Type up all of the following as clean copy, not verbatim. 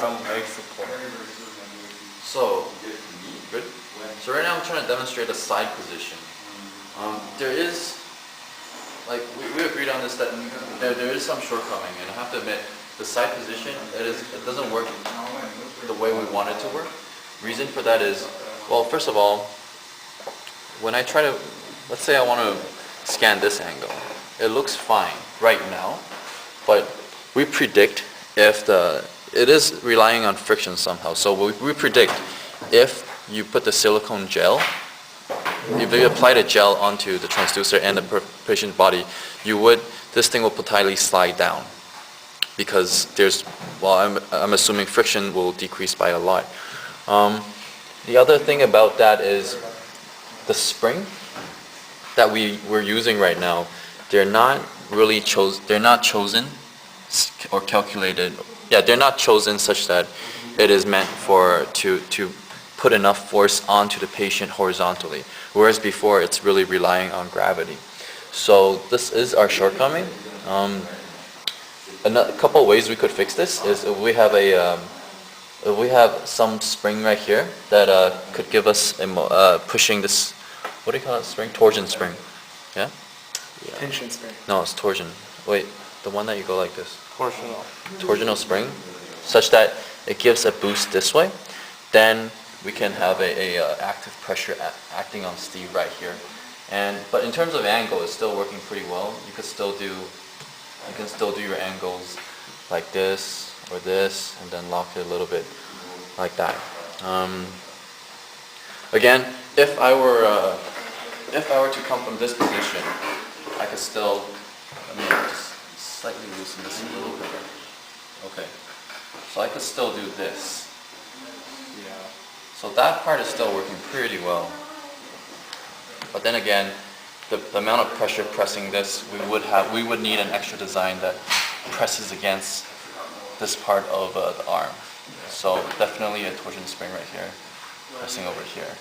some leg support. So, good. So right now I'm trying to demonstrate a side position. There is, like we agreed on this, that there is some shortcoming, and I have to admit, the side position, it doesn't work the way we want it to work. Reason for that is, well, first of all, when I try to, let's say I want to scan this angle, it looks fine right now, but we predict if it is relying on friction somehow. So we predict if you put the silicone gel, if you apply the gel onto the transducer and the patient's body, this thing will potentially slide down, because I'm assuming friction will decrease by a lot. The other thing about that is the spring that we're using right now, they're not chosen or calculated. Yeah, they're not chosen such that it is meant to put enough force onto the patient horizontally, whereas before it's really relying on gravity. So this is our shortcoming. A couple ways we could fix this is if we have some spring right here that could give us pushing this, what do you call it, spring? Torsion spring. Yeah? Tension spring. No, it's torsion. Wait, the one that you go like this. Torsional. Torsional spring, such that it gives a boost this way. Then we can have a active pressure acting on Steve right here. But in terms of angle, it's still working pretty well. You can still do your angles like this or this, and then lock it a little bit like that. Again, if I were to come from this position, I could still, just slightly loosen this a little bit. Okay, so I could still do this. Yeah. So that part is still working pretty well. But then again, the amount of pressure pressing this, we would need an extra design that presses against this part of the arm. So definitely a torsion spring right here, pressing over here.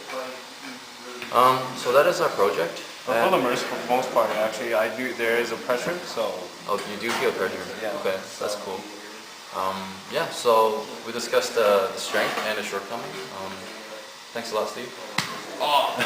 So that is our project. But for the most part, actually, there is a pressure, so. Oh, you do feel pressure? Yeah. Okay, that's cool. Yeah, so we discussed the strength and the shortcoming. Thanks a lot, Steve. Oh.